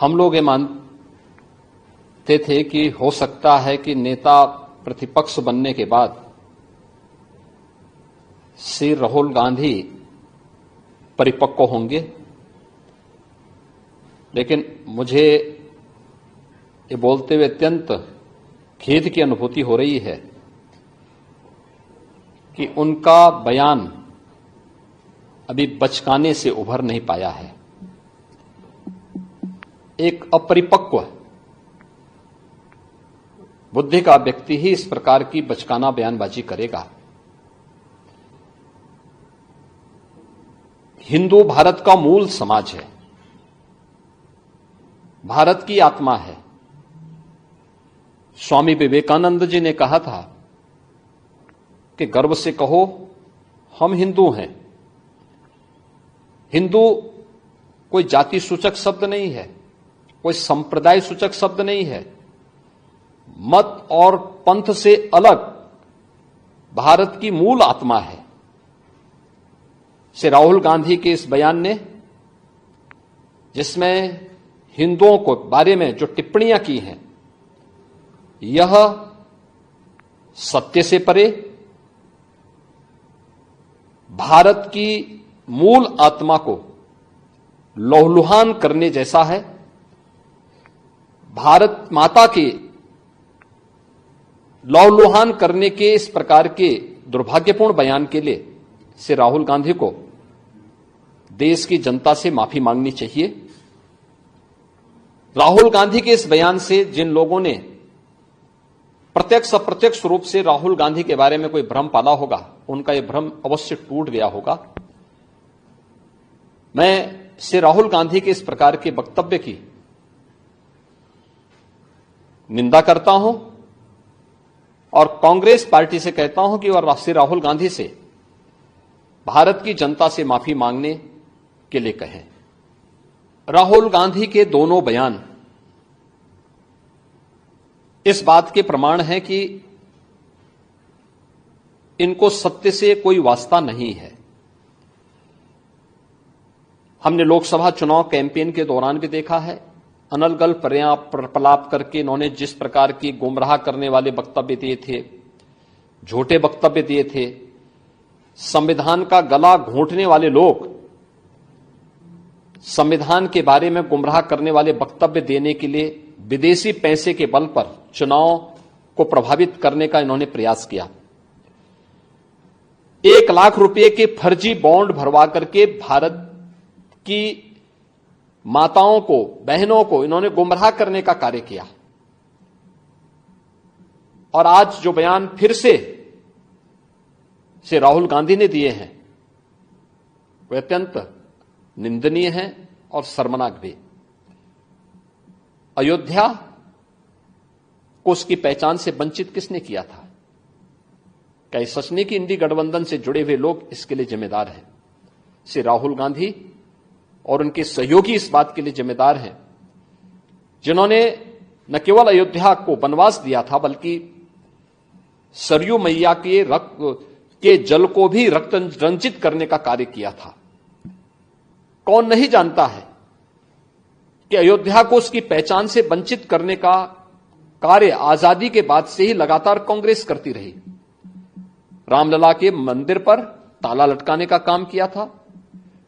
हम लोग ये मानते थे कि हो सकता है कि नेता प्रतिपक्ष बनने के बाद श्री राहुल गांधी परिपक्व होंगे, लेकिन मुझे ये बोलते हुए अत्यंत खेद की अनुभूति हो रही है कि उनका बयान अभी बचकाने से उभर नहीं पाया है। एक अपरिपक्व बुद्धि का व्यक्ति ही इस प्रकार की बचकाना बयानबाजी करेगा। हिंदू भारत का मूल समाज है, भारत की आत्मा है। स्वामी विवेकानंद जी ने कहा था कि गर्व से कहो हम हिंदू हैं। हिंदू कोई जाति सूचक शब्द नहीं है, कोई संप्रदाय सूचक शब्द नहीं है। मत और पंथ से अलग भारत की मूल आत्मा है। श्री राहुल गांधी के इस बयान ने, जिसमें हिंदुओं को बारे में जो टिप्पणियां की हैं, यह सत्य से परे भारत की मूल आत्मा को लहूलुहान करने जैसा है। भारत माता के लहूलुहान करने के इस प्रकार के दुर्भाग्यपूर्ण बयान के लिए श्री राहुल गांधी को देश की जनता से माफी मांगनी चाहिए। राहुल गांधी के इस बयान से जिन लोगों ने प्रत्यक्ष अप्रत्यक्ष रूप से राहुल गांधी के बारे में कोई भ्रम पाला होगा, उनका यह भ्रम अवश्य टूट गया होगा। मैं श्री राहुल गांधी के इस प्रकार के वक्तव्य की निंदा करता हूं और कांग्रेस पार्टी से कहता हूं कि वह श्री राहुल गांधी से भारत की जनता से माफी मांगने के लिए कहें। राहुल गांधी के दोनों बयान इस बात के प्रमाण है कि इनको सत्य से कोई वास्ता नहीं है। हमने लोकसभा चुनाव कैंपेन के दौरान भी देखा है, अनलगल प्रलाप करके इन्होंने जिस प्रकार की गुमराह करने वाले वक्तव्य दिए थे, झूठे वक्तव्य दिए थे। संविधान का गला घोंटने वाले लोग संविधान के बारे में गुमराह करने वाले वक्तव्य देने के लिए विदेशी पैसे के बल पर चुनाव को प्रभावित करने का इन्होंने प्रयास किया। 1 लाख रुपए के फर्जी बॉन्ड भरवा करके भारत की माताओं को, बहनों को इन्होंने गुमराह करने का कार्य किया। और आज जो बयान फिर से राहुल गांधी ने दिए हैं, वे अत्यंत निंदनीय हैं और शर्मनाक भी। अयोध्या को उसकी पहचान से वंचित किसने किया था? क्या सच नहीं कि इंडी गठबंधन से जुड़े हुए लोग इसके लिए जिम्मेदार हैं? श्री राहुल गांधी और उनके सहयोगी इस बात के लिए जिम्मेदार हैं, जिन्होंने न केवल अयोध्या को वनवास दिया था, बल्कि सरयू मैया के रक्त के जल को भी रक्त रंजित करने का कार्य किया था। कौन नहीं जानता है कि अयोध्या को उसकी पहचान से वंचित करने का कार्य आजादी के बाद से ही लगातार कांग्रेस करती रही। रामलला के मंदिर पर ताला लटकाने का काम किया था,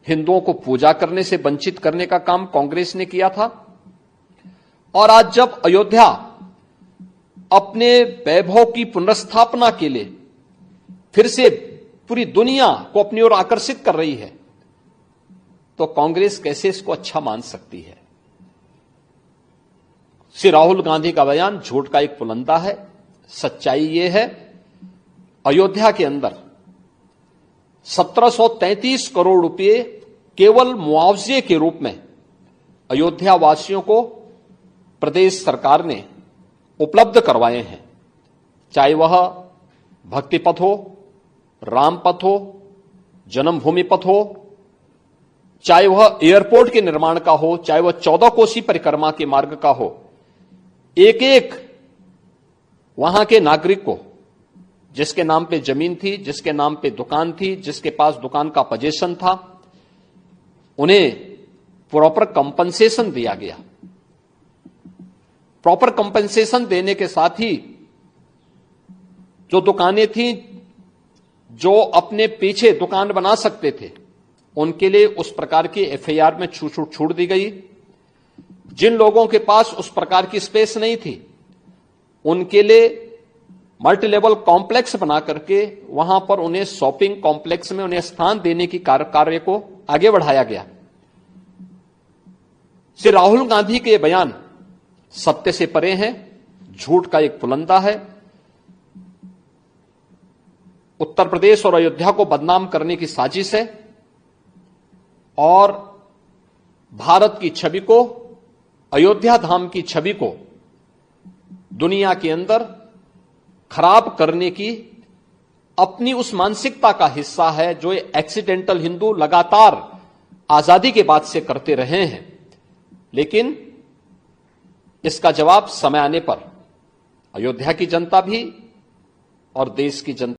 हिंदुओं को पूजा करने से वंचित करने का काम कांग्रेस ने किया था। और आज जब अयोध्या अपने वैभव की पुनर्स्थापना के लिए फिर से पूरी दुनिया को अपनी ओर आकर्षित कर रही है, तो कांग्रेस कैसे इसको अच्छा मान सकती है? श्री राहुल गांधी का बयान झूठ का एक पुलंदा है। सच्चाई यह है, अयोध्या के अंदर 1733 करोड़ रुपए केवल मुआवजे के रूप में अयोध्या वासियों को प्रदेश सरकार ने उपलब्ध करवाए हैं। चाहे वह भक्ति पथ हो, राम पथ हो, जन्मभूमि पथ हो, चाहे वह एयरपोर्ट के निर्माण का हो, चाहे वह 14 कोसी परिक्रमा के मार्ग का हो, एक एक वहां के नागरिक को, जिसके नाम पे जमीन थी, जिसके नाम पे दुकान थी, जिसके पास दुकान का पोजीशन था, उन्हें प्रॉपर कंपनसेशन दिया गया। प्रॉपर कंपनसेशन देने के साथ ही जो दुकानें थी, जो अपने पीछे दुकान बना सकते थे, उनके लिए उस प्रकार की एफआईआर में छूट दी गई। जिन लोगों के पास उस प्रकार की स्पेस नहीं थी, उनके लिए मल्टी लेवल कॉम्प्लेक्स बना करके वहां पर उन्हें शॉपिंग कॉम्प्लेक्स में उन्हें स्थान देने की कार्य को आगे बढ़ाया गया। श्री राहुल गांधी के बयान सत्य से परे हैं, झूठ का एक पुलंदा है। उत्तर प्रदेश और अयोध्या को बदनाम करने की साजिश है और भारत की छवि को, अयोध्या धाम की छवि को दुनिया के अंदर खराब करने की अपनी उस मानसिकता का हिस्सा है जो एक्सीडेंटल हिंदू लगातार आजादी के बाद से करते रहे हैं। लेकिन इसका जवाब समय आने पर अयोध्या की जनता भी और देश की जनता